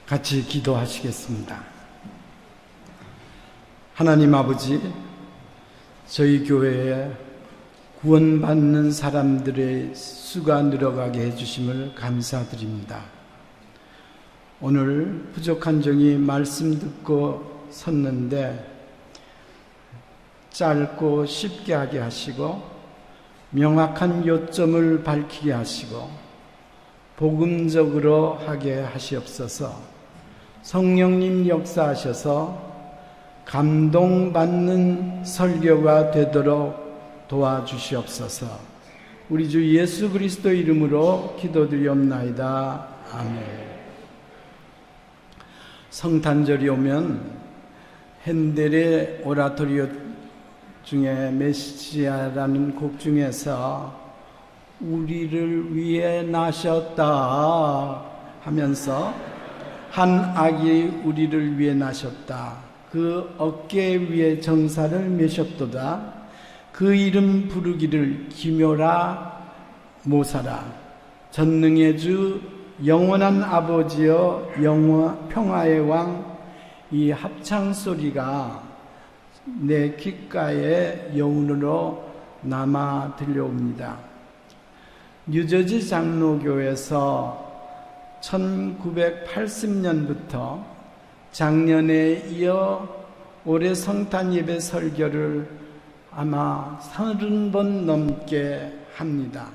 같이 기도하시겠습니다. 하나님 아버지, 저희 교회에 구원받는 사람들의 수가 늘어가게 해주심을 감사드립니다. 오늘 부족한 종이 말씀 듣고 섰는데 짧고 쉽게 하게 하시고 명확한 요점을 밝히게 하시고 복음적으로 하게 하시옵소서. 성령님 역사하셔서 감동받는 설교가 되도록 도와주시옵소서. 우리 주 예수 그리스도 이름으로 기도드리옵나이다. 아멘. 성탄절이 오면 핸델의 오라토리오 중에 메시아라는 곡 중에서 우리를 위해 나셨다 하면서 한 아기 우리를 위해 나셨다. 그 어깨 위에 정사를 메셨도다. 그 이름 부르기를 기묘라 모사라. 전능의 주 영원한 아버지여 평화의 왕. 이 합창 소리가 내 귓가에 여운으로 남아 들려옵니다. 뉴저지 장로교에서 1980년부터 작년에 이어 올해 성탄 예배 설교를 아마 30번 넘게 합니다.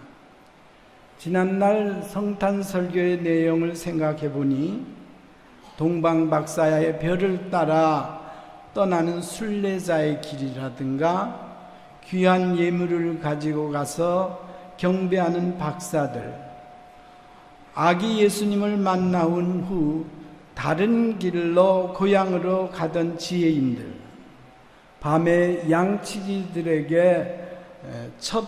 지난날 성탄 설교의 내용을 생각해 보니 동방박사의 별을 따라 떠나는 순례자의 길이라든가 귀한 예물을 가지고 가서 경배하는 박사들, 아기 예수님을 만나온 후 다른 길로 고향으로 가던 지혜인들, 밤에 양치기들에게 첫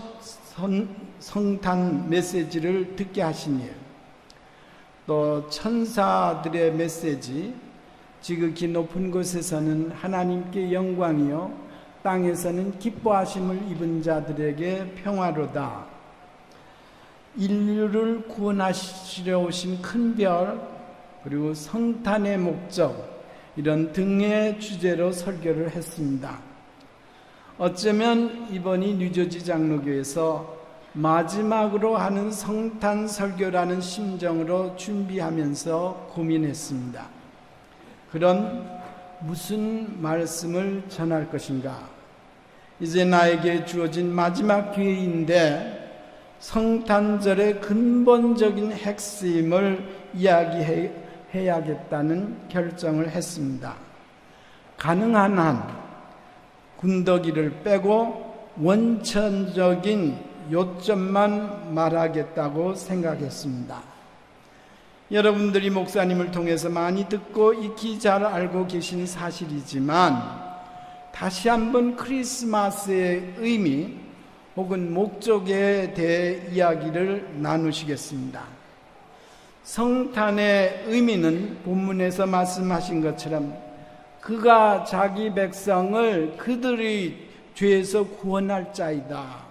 성탄 메시지를 듣게 하신 일, 또 천사들의 메시지, 지극히 높은 곳에서는 하나님께 영광이요 땅에서는 기뻐하심을 입은 자들에게 평화로다. 인류를 구원하시려 오신 큰 별, 그리고 성탄의 목적, 이런 등의 주제로 설교를 했습니다. 어쩌면 이번이 뉴저지 장로교에서 마지막으로 하는 성탄 설교라는 심정으로 준비하면서 고민했습니다. 그럼 무슨 말씀을 전할 것인가? 이제 나에게 주어진 마지막 기회인데 성탄절의 근본적인 핵심을 이야기해야겠다는 결정을 했습니다. 가능한 한 군더기를 빼고 원천적인 요점만 말하겠다고 생각했습니다. 여러분들이 목사님을 통해서 많이 듣고 익히 잘 알고 계신 사실이지만 다시 한번 크리스마스의 의미 혹은 목적에 대해 이야기를 나누시겠습니다. 성탄의 의미는 본문에서 말씀하신 것처럼 그가 자기 백성을 그들의 죄에서 구원할 자이다.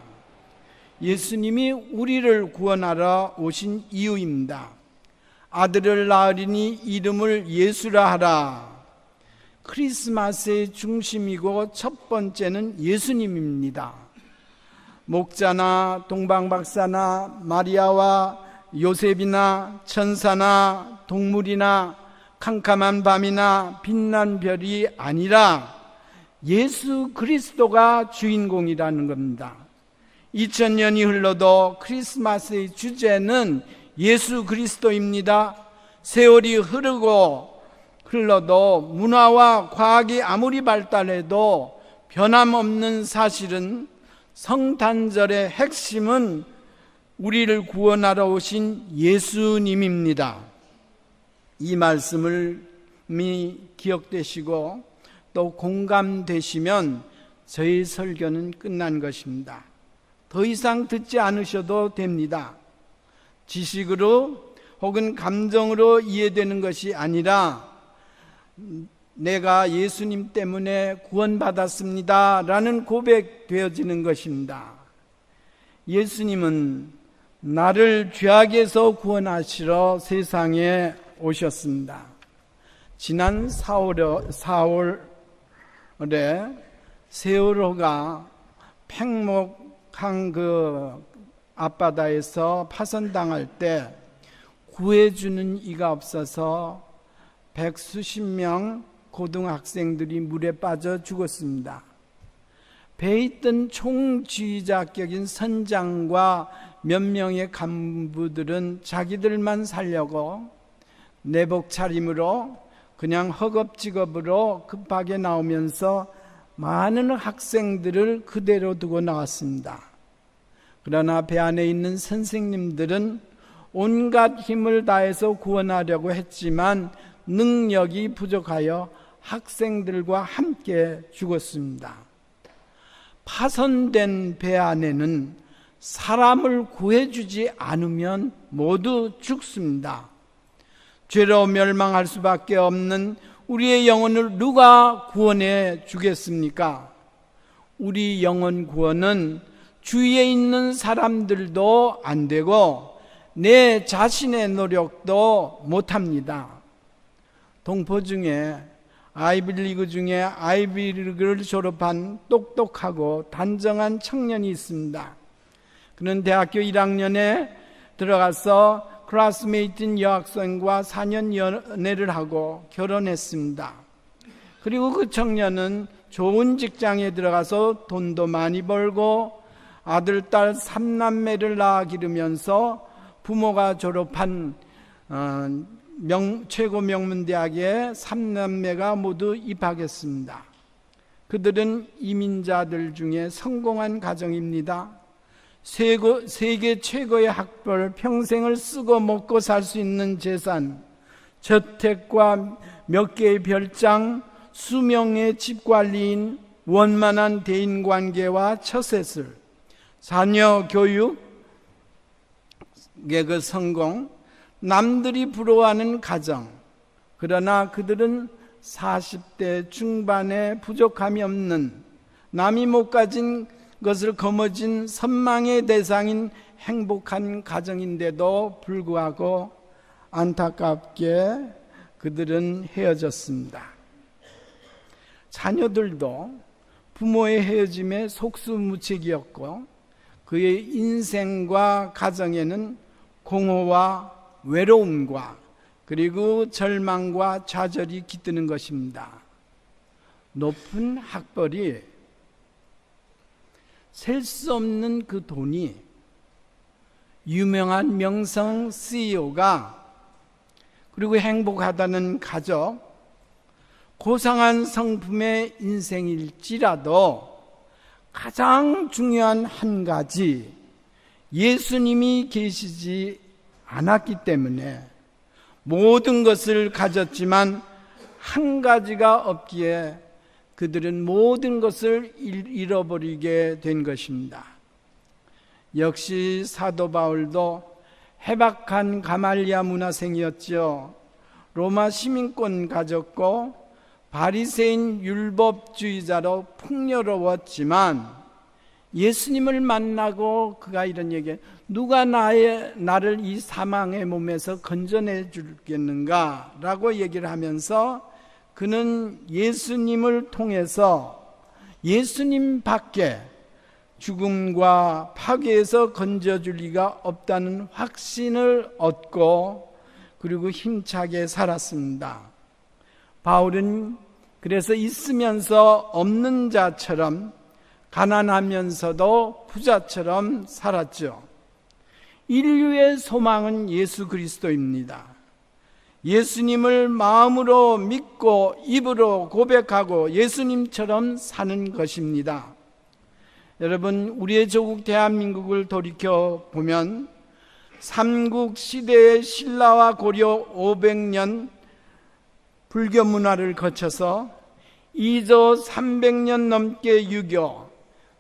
예수님이 우리를 구원하러 오신 이유입니다. 아들을 낳으리니 이름을 예수라 하라. 크리스마스의 중심이고 첫 번째는 예수님입니다. 목자나 동방박사나 마리아와 요셉이나 천사나 동물이나 캄캄한 밤이나 빛난 별이 아니라 예수 그리스도가 주인공이라는 겁니다. 2000년이 흘러도 크리스마스의 주제는 예수 그리스도입니다. 세월이 흘러도 문화와 과학이 아무리 발달해도 변함없는 사실은 성탄절의 핵심은 우리를 구원하러 오신 예수님입니다. 이 말씀을 기억되시고 또 공감되시면 저희 설교는 끝난 것입니다. 더 이상 듣지 않으셔도 됩니다. 지식으로 혹은 감정으로 이해되는 것이 아니라 내가 예수님 때문에 구원받았습니다 라는 고백되어지는 것입니다. 예수님은 나를 죄악에서 구원하시러 세상에 오셨습니다. 지난 4월에 세월호가 팽목한 그 앞바다에서 파손당할 때 구해주는 이가 없어서 백수십 명 고등학생들이 물에 빠져 죽었습니다. 배에 있던 총지휘자격인 선장과 몇 명의 간부들은 자기들만 살려고 내복 차림으로 그냥 허겁지겁으로 급하게 나오면서 많은 학생들을 그대로 두고 나왔습니다. 그러나 배 안에 있는 선생님들은 온갖 힘을 다해서 구원하려고 했지만 능력이 부족하여 학생들과 함께 죽었습니다. 파손된 배 안에는 사람을 구해주지 않으면 모두 죽습니다. 죄로 멸망할 수밖에 없는 우리의 영혼을 누가 구원해 주겠습니까? 우리 영혼 구원은 주위에 있는 사람들도 안 되고 내 자신의 노력도 못합니다. 동포 중에 아이비리그 중에 아이비리그를 졸업한 똑똑하고 단정한 청년이 있습니다. 그는 대학교 1학년에 들어가서 클래스메이트인 여학생과 4년 연애를 하고 결혼했습니다. 그리고 그 청년은 좋은 직장에 들어가서 돈도 많이 벌고 아들, 딸 3남매를 낳아 기르면서 부모가 졸업한 최고 명문대학에 3남매가 모두 입학했습니다. 그들은 이민자들 중에 성공한 가정입니다. 세계 최고의 학벌, 평생을 쓰고 먹고 살 수 있는 재산, 저택과 몇 개의 별장, 수명의 집관리인, 원만한 대인관계와 처세술, 자녀 교육의 그 성공, 남들이 부러워하는 가정. 그러나 그들은 40대 중반에 부족함이 없는, 남이 못 가진 것을 거머쥔 선망의 대상인 행복한 가정인데도 불구하고 안타깝게 그들은 헤어졌습니다. 자녀들도 부모의 헤어짐에 속수무책이었고 그의 인생과 가정에는 공허와 외로움과 그리고 절망과 좌절이 깃드는 것입니다. 높은 학벌이 셀 수 없는 그 돈이, 유명한 명성 CEO가, 그리고 행복하다는 가족, 고상한 성품의 인생일지라도 가장 중요한 한 가지, 예수님이 계시지 않았기 때문에 모든 것을 가졌지만 한 가지가 없기에 그들은 모든 것을 잃어버리게 된 것입니다. 역시 사도 바울도 해박한 가말리아 문화생이었죠. 로마 시민권 가졌고 바리새인 율법주의자로 풍요로웠지만 예수님을 만나고 그가 이런 얘기해, 누가 나를 이 사망의 몸에서 건져내 주겠는가 라고 얘기를 하면서 그는 예수님을 통해서 예수님 밖에 죽음과 파괴에서 건져줄 리가 없다는 확신을 얻고 그리고 힘차게 살았습니다. 바울은 그래서 있으면서 없는 자처럼, 가난하면서도 부자처럼 살았죠. 인류의 소망은 예수 그리스도입니다. 예수님을 마음으로 믿고 입으로 고백하고 예수님처럼 사는 것입니다. 여러분, 우리의 조국 대한민국을 돌이켜보면 삼국 시대의 신라와 고려 500년 불교 문화를 거쳐서 이조 300년 넘게 유교,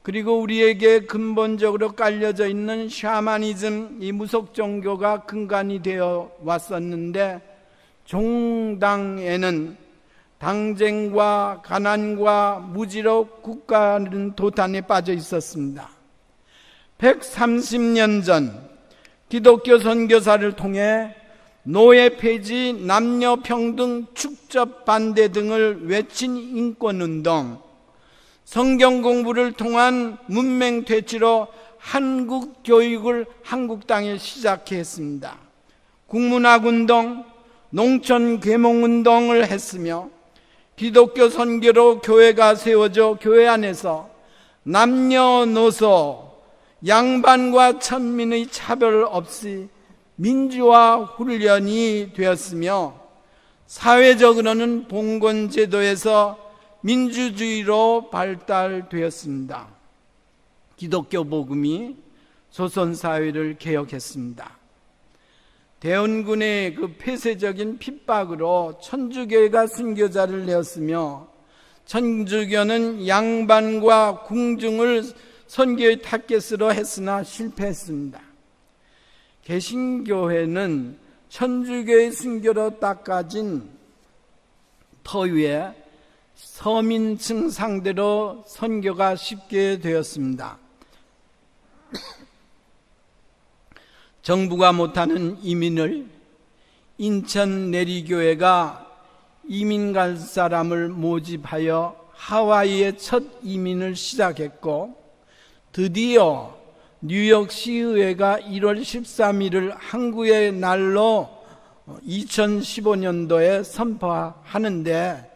그리고 우리에게 근본적으로 깔려져 있는 샤머니즘, 이 무속 종교가 근간이 되어 왔었는데 종당에는 당쟁과 가난과 무지로 국가는 도탄에 빠져 있었습니다. 130년 전 기독교 선교사를 통해 노예 폐지, 남녀 평등, 축적 반대 등을 외친 인권운동, 성경 공부를 통한 문맹 퇴치로 한국 교육을 한국 땅에 시작했습니다. 국문학운동, 농촌 계몽운동을 했으며 기독교 선교로 교회가 세워져 교회 안에서 남녀노소, 양반과 천민의 차별 없이 민주화 훈련이 되었으며 사회적으로는 봉건제도에서 민주주의로 발달되었습니다. 기독교 복음이 조선사회를 개혁했습니다. 대원군의 그 폐쇄적인 핍박으로 천주교회가 순교자를 내었으며 천주교는 양반과 궁중을 선교의 타겟으로 했으나 실패했습니다. 개신교회는 천주교의 순교로 닦아진 터 위에 서민층 상대로 선교가 쉽게 되었습니다. 정부가 못하는 이민을 인천 내리교회가 이민 갈 사람을 모집하여 하와이의 첫 이민을 시작했고, 드디어 뉴욕 시의회가 1월 13일을 항구의 날로 2015년도에 선포하는데,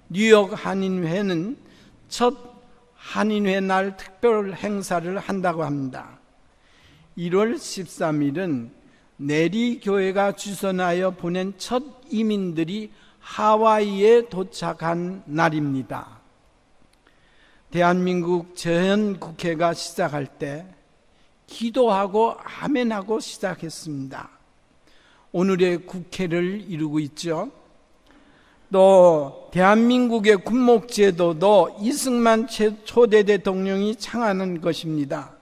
뉴욕 한인회는 첫 한인회 날 특별 행사를 한다고 합니다. 1월 13일은 내리교회가 주선하여 보낸 첫 이민들이 하와이에 도착한 날입니다. 대한민국 전 국회가 시작할 때 기도하고 아멘하고 시작했습니다. 오늘의 국회를 이루고 있죠. 또 대한민국의 군목제도도 이승만 초대 대통령이 창안한 것입니다.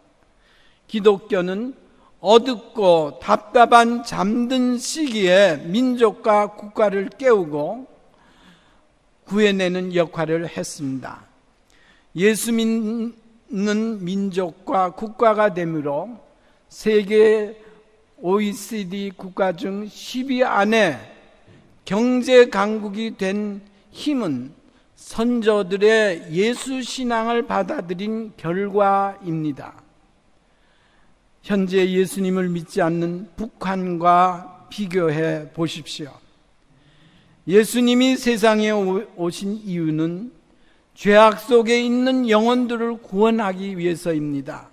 기독교는 어둡고 답답한 잠든 시기에 민족과 국가를 깨우고 구해내는 역할을 했습니다. 예수 믿는 민족과 국가가 되므로 세계 OECD 국가 중 10위 안에 경제 강국이 된 힘은 선조들의 예수 신앙을 받아들인 결과입니다. 현재 예수님을 믿지 않는 북한과 비교해 보십시오. 예수님이 세상에 오신 이유는 죄악 속에 있는 영혼들을 구원하기 위해서입니다.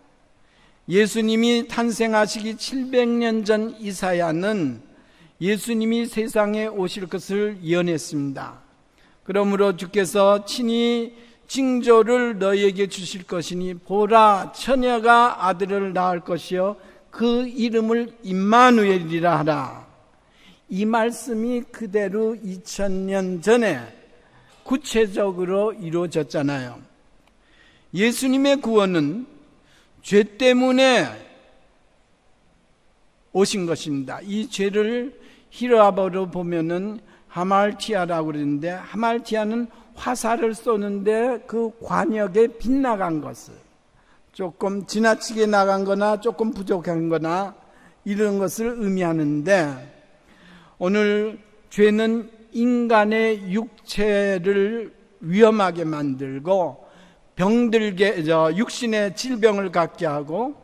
예수님이 탄생하시기 700년 전 이사야는 예수님이 세상에 오실 것을 예언했습니다. 그러므로 주께서 친히 징조를 너희에게 주실 것이니 보라, 처녀가 아들을 낳을 것이요 그 이름을 임마누엘이라 하라. 이 말씀이 그대로 2000년 전에 구체적으로 이루어졌잖아요. 예수님의 구원은 죄 때문에 오신 것입니다. 이 죄를 히브리어로 보면은 하말티아라고 그러는데, 하말티아는 화살을 쏘는데 그 관역에 빗나간 것을, 조금 지나치게 나간 거나 조금 부족한 거나 이런 것을 의미하는데, 오늘 죄는 인간의 육체를 위험하게 만들고 병들게, 육신의 질병을 갖게 하고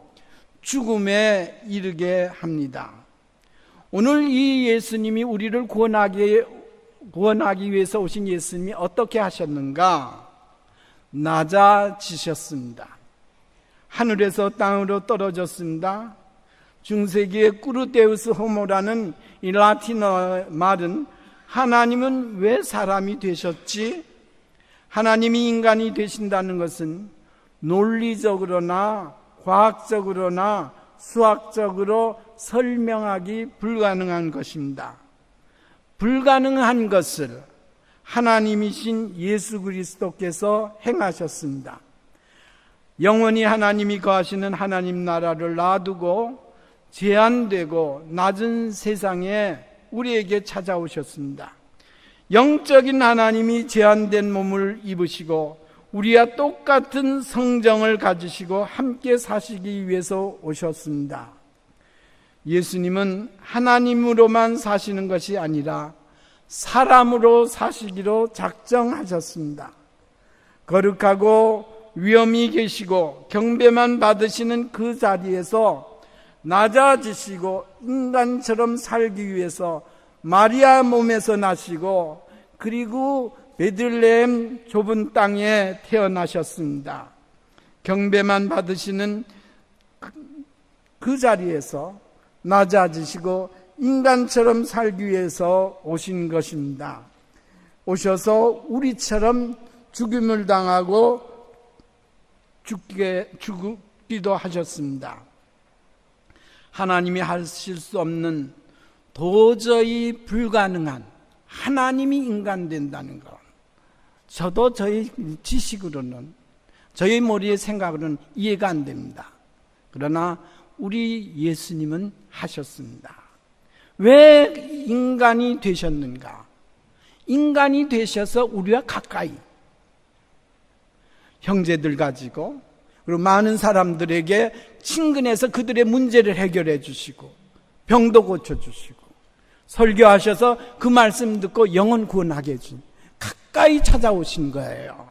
죽음에 이르게 합니다. 오늘 이 예수님이 우리를 구원하기 위해서 오신 예수님이 어떻게 하셨는가? 낮아지셨습니다. 하늘에서 땅으로 떨어졌습니다. 중세기의 꾸르데우스 호모라는 이 라틴어 말은 하나님은 왜 사람이 되셨지? 하나님이 인간이 되신다는 것은 논리적으로나 과학적으로나 수학적으로 설명하기 불가능한 것입니다. 불가능한 것을 하나님이신 예수 그리스도께서 행하셨습니다. 영원히 하나님이 거하시는 하나님 나라를 놔두고 제한되고 낮은 세상에 우리에게 찾아오셨습니다. 영적인 하나님이 제한된 몸을 입으시고 우리와 똑같은 성정을 가지시고 함께 사시기 위해서 오셨습니다. 예수님은 하나님으로만 사시는 것이 아니라 사람으로 사시기로 작정하셨습니다. 거룩하고 위엄이 계시고 경배만 받으시는 그 자리에서 낮아지시고 인간처럼 살기 위해서 마리아 몸에서 나시고 그리고 베들레헴 좁은 땅에 태어나셨습니다. 경배만 받으시는 그 자리에서 낮아지시고 인간처럼 살기 위해서 오신 것입니다. 오셔서 우리처럼 죽임을 당하고 죽기도 하셨습니다. 하나님이 하실 수 없는 도저히 불가능한 하나님이 인간 된다는 것, 저도 저희 지식으로는 저희 머리의 생각으로는 이해가 안 됩니다. 그러나 우리 예수님은 하셨습니다. 왜 인간이 되셨는가? 인간이 되셔서 우리와 가까이 형제들 가지고 그리고 많은 사람들에게 친근해서 그들의 문제를 해결해 주시고 병도 고쳐주시고 설교하셔서 그 말씀 듣고 영혼 구원하게 해준 가까이 찾아오신 거예요.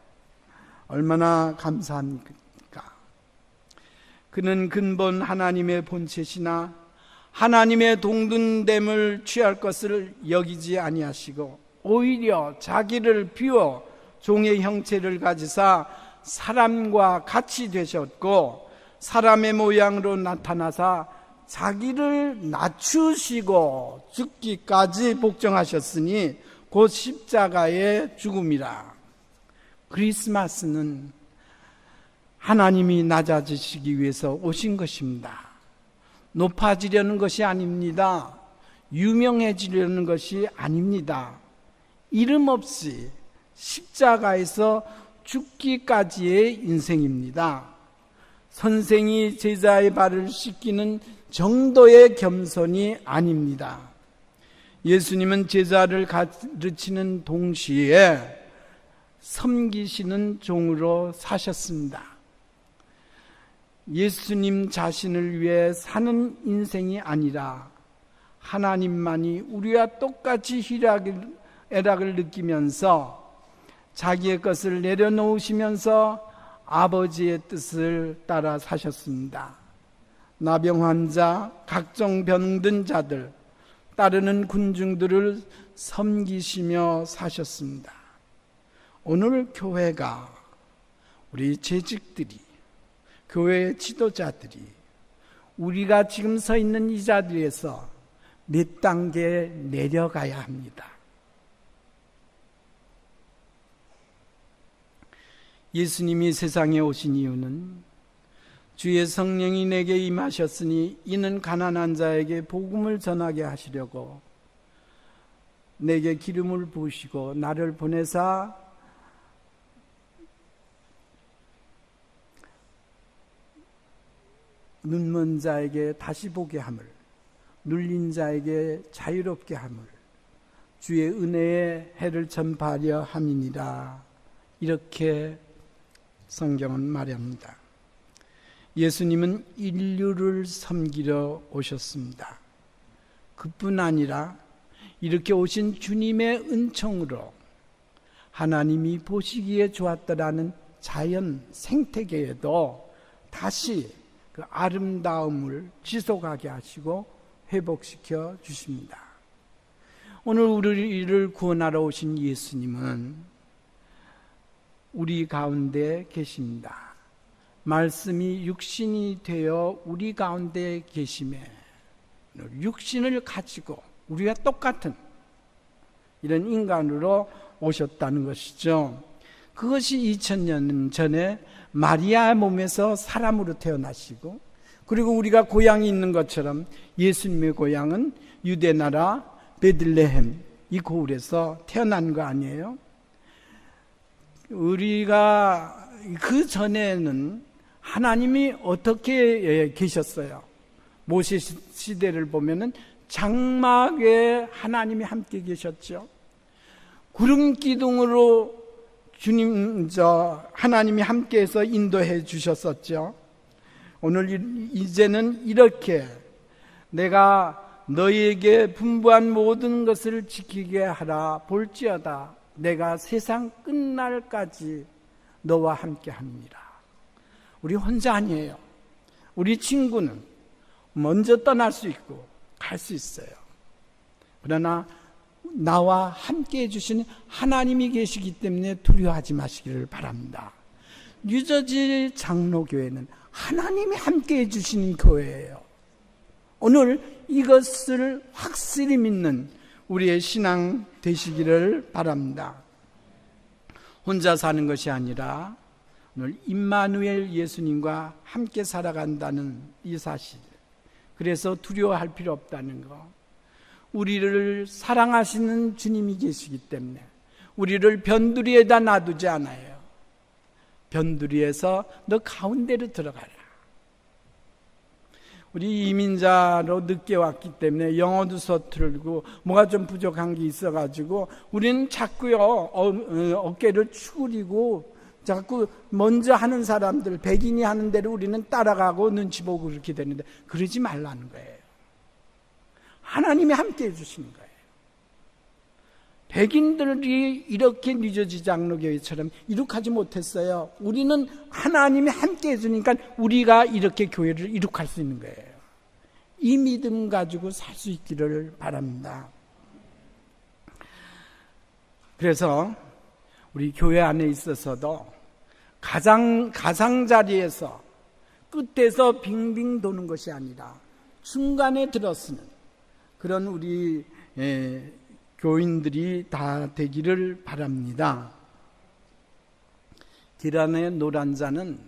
얼마나 감사합니까? 그는 근본 하나님의 본체시나 하나님의 동등됨을 취할 것을 여기지 아니하시고 오히려 자기를 비워 종의 형체를 가지사 사람과 같이 되셨고 사람의 모양으로 나타나사 자기를 낮추시고 죽기까지 복종하셨으니 곧 십자가의 죽음이라. 크리스마스는 하나님이 낮아지시기 위해서 오신 것입니다. 높아지려는 것이 아닙니다. 유명해지려는 것이 아닙니다. 이름 없이 십자가에서 죽기까지의 인생입니다. 선생이 제자의 발을 씻기는 정도의 겸손이 아닙니다. 예수님은 제자를 가르치는 동시에 섬기시는 종으로 사셨습니다. 예수님 자신을 위해 사는 인생이 아니라 하나님만이 우리와 똑같이 희락을 느끼면서 자기의 것을 내려놓으시면서 아버지의 뜻을 따라 사셨습니다. 나병 환자, 각종 병든 자들, 따르는 군중들을 섬기시며 사셨습니다. 오늘 교회가, 우리 재직들이, 교회의 지도자들이 우리가 지금 서 있는 이 자리에서 몇 단계 내려가야 합니다. 예수님이 세상에 오신 이유는 주의 성령이 내게 임하셨으니 이는 가난한 자에게 복음을 전하게 하시려고 내게 기름을 부으시고 나를 보내사 눈먼 자에게 다시 보게 함을, 눌린 자에게 자유롭게 함을, 주의 은혜의 해를 전파하려 함이니라. 이렇게 성경은 말합니다. 예수님은 인류를 섬기러 오셨습니다. 그뿐 아니라 이렇게 오신 주님의 은총으로 하나님이 보시기에 좋았더라는 자연 생태계에도 다시 그 아름다움을 지속하게 하시고 회복시켜 주십니다. 오늘 우리를 구원하러 오신 예수님은 우리 가운데 계십니다. 말씀이 육신이 되어 우리 가운데 계심에 육신을 가지고 우리와 똑같은 이런 인간으로 오셨다는 것이죠. 그것이 2000년 전에 마리아 몸에서 사람으로 태어나시고, 그리고 우리가 고향이 있는 것처럼 예수님의 고향은 유대나라 베들레헴 이 고을에서 태어난 거 아니에요? 우리가 그 전에는 하나님이 어떻게 계셨어요? 모세 시대를 보면은 장막에 하나님이 함께 계셨죠. 구름 기둥으로 하나님이 함께해서 인도해 주셨었죠. 오늘 이제는 이렇게 내가 너희에게 분부한 모든 것을 지키게 하라. 볼지어다 내가 세상 끝날까지 너와 함께 합니다. 우리 혼자 아니에요. 우리 친구는 먼저 떠날 수 있고 갈 수 있어요. 그러나 나와 함께 해주시는 하나님이 계시기 때문에 두려워하지 마시기를 바랍니다. 뉴저지 장로교회는 하나님이 함께 해주시는 교회예요. 오늘 이것을 확실히 믿는 우리의 신앙 되시기를 바랍니다. 혼자 사는 것이 아니라 오늘 임마누엘 예수님과 함께 살아간다는 이 사실, 그래서 두려워할 필요 없다는 거, 우리를 사랑하시는 주님이 계시기 때문에 우리를 변두리에다 놔두지 않아요. 변두리에서 너 가운데로 들어가라. 우리 이민자로 늦게 왔기 때문에 영어도 서툴고 뭐가 좀 부족한 게 있어가지고 우리는 자꾸요 어깨를 추그리고 자꾸 먼저 하는 사람들, 백인이 하는 대로 우리는 따라가고 눈치 보고 그렇게 되는데 그러지 말라는 거예요. 하나님이 함께 해주시는 거예요. 백인들이 이렇게 뉴저지 장로교회처럼 이룩하지 못했어요. 우리는 하나님이 함께 해주니까 우리가 이렇게 교회를 이룩할 수 있는 거예요. 이 믿음 가지고 살 수 있기를 바랍니다. 그래서 우리 교회 안에 있어서도 가장자리에서 끝에서 빙빙 도는 것이 아니라 중간에 들어서는 그런 우리 교인들이 다 되기를 바랍니다. 길 안에 노란 자는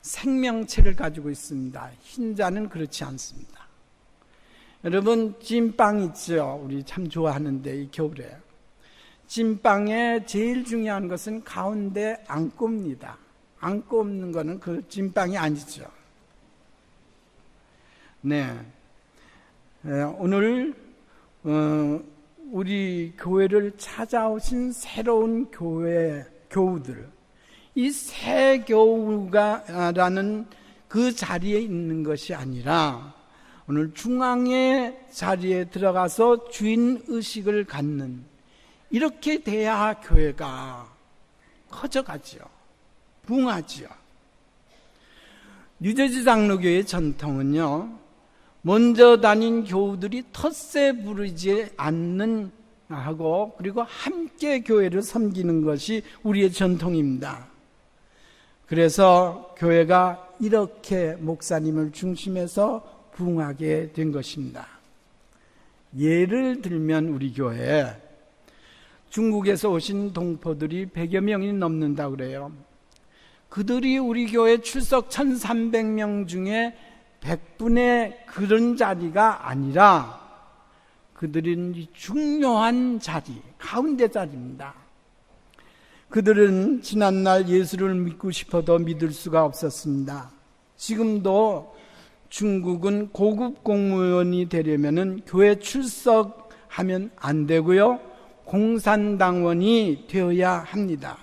생명체를 가지고 있습니다. 흰 자는 그렇지 않습니다. 여러분, 찐빵 있죠? 우리 참 좋아하는데 이 겨울에 찐빵의 제일 중요한 것은 가운데 안고입니다. 안고 없는 거는 그 찐빵이 아니죠. 네, 오늘 우리 교회를 찾아오신 새로운 교우들, 이 새 교우가라는 그 자리에 있는 것이 아니라 오늘 중앙의 자리에 들어가서 주인의식을 갖는, 이렇게 돼야 교회가 커져가지요. 부흥하지요. 뉴저지 장로교회의 전통은요, 먼저 다닌 교우들이 텃세 부르지 않는 하고 그리고 함께 교회를 섬기는 것이 우리의 전통입니다. 그래서 교회가 이렇게 목사님을 중심해서 부흥하게 된 것입니다. 예를 들면 우리 교회 중국에서 오신 동포들이 100여 명이 넘는다고 그래요. 그들이 우리 교회 출석 1300명 중에 100분의 그런 자리가 아니라 그들은 중요한 자리, 가운데 자리입니다. 그들은 지난날 예수를 믿고 싶어도 믿을 수가 없었습니다. 지금도 중국은 고급 공무원이 되려면 교회 출석하면 안 되고요, 공산당원이 되어야 합니다.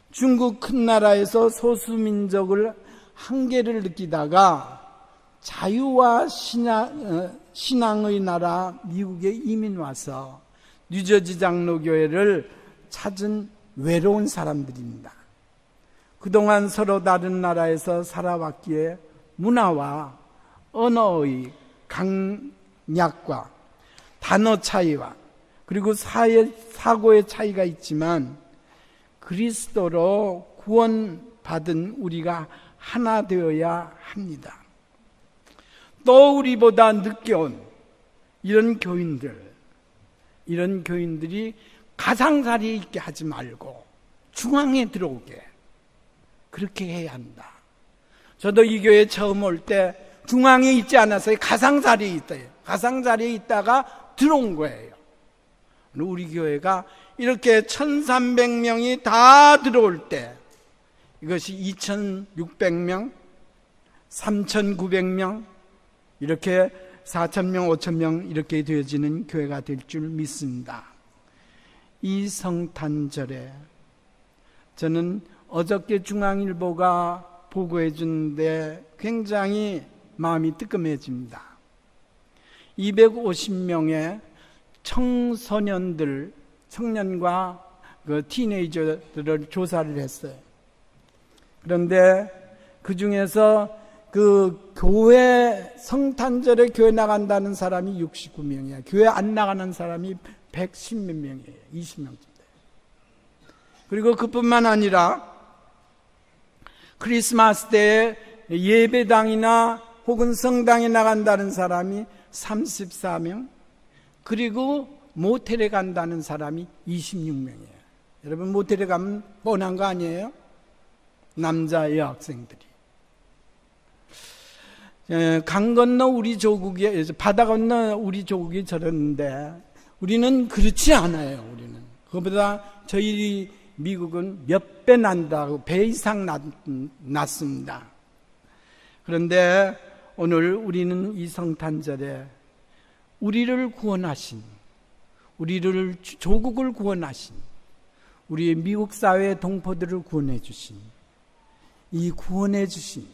중국 큰 나라에서 소수민족을 한계를 느끼다가 자유와 신앙의 나라 미국에 이민 와서 뉴저지 장로교회를 찾은 외로운 사람들입니다. 그동안 서로 다른 나라에서 살아왔기에 문화와 언어의 강약과 단어 차이와 그리고 사고의 차이가 있지만 그리스도로 구원받은 우리가 하나 되어야 합니다. 또 우리보다 늦게 온 이런 교인들이 가장자리에 있게 하지 말고 중앙에 들어오게 그렇게 해야 한다. 저도 이 교회에 처음 올 때 중앙에 있지 않았어요. 가장자리에 있어요. 가장자리에 있다가 들어온 거예요. 우리 교회가 이렇게 1300명이 다 들어올 때 이것이 2600명, 3900명, 이렇게 4000명, 5000명 이렇게 되어지는 교회가 될 줄 믿습니다. 이 성탄절에 저는 어저께 중앙일보가 보고해 주는데 굉장히 마음이 뜨끔해집니다. 250명의 청소년들, 청년과 그 티네이저들을 조사를 했어요. 그런데 그 중에서 그 교회 성탄절에 교회 나간다는 사람이 69명이야. 교회 안 나가는 사람이 110몇 명이에요. 20명쯤 돼요. 그리고 그뿐만 아니라 크리스마스 때에 예배당이나 혹은 성당에 나간다는 사람이 34명, 그리고 모텔에 간다는 사람이 26명이에요. 여러분, 모텔에 가면 뻔한 거 아니에요? 남자 여학생들이. 강 건너 우리 조국이, 바다 건너 우리 조국이 저랬는데 우리는 그렇지 않아요. 우리는 그보다 저희 미국은 몇 배 난다고, 배 이상 낮습니다. 그런데 오늘 우리는 이 성탄절에 우리를 구원하신, 우리를 조국을 구원하신, 우리의 미국 사회의 동포들을 구원해 주신, 이 구원해 주신,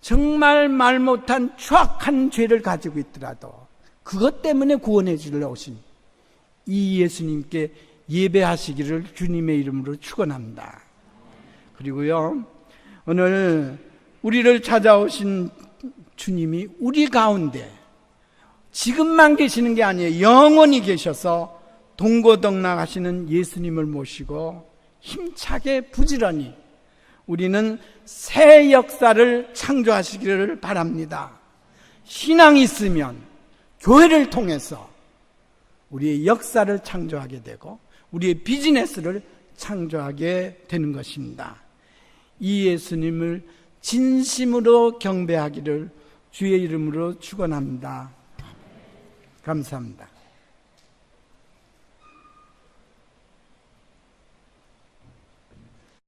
정말 말 못한 추악한 죄를 가지고 있더라도 그것 때문에 구원해 주려 오신 이 예수님께 예배하시기를 주님의 이름으로 축원합니다. 그리고요, 오늘 우리를 찾아오신 주님이 우리 가운데 지금만 계시는 게 아니에요. 영원히 계셔서 동고동락하시는 예수님을 모시고 힘차게 부지런히 우리는 새 역사를 창조하시기를 바랍니다. 신앙이 있으면 교회를 통해서 우리의 역사를 창조하게 되고 우리의 비즈니스를 창조하게 되는 것입니다. 이 예수님을 진심으로 경배하기를 주의 이름으로 축원합니다. 감사합니다.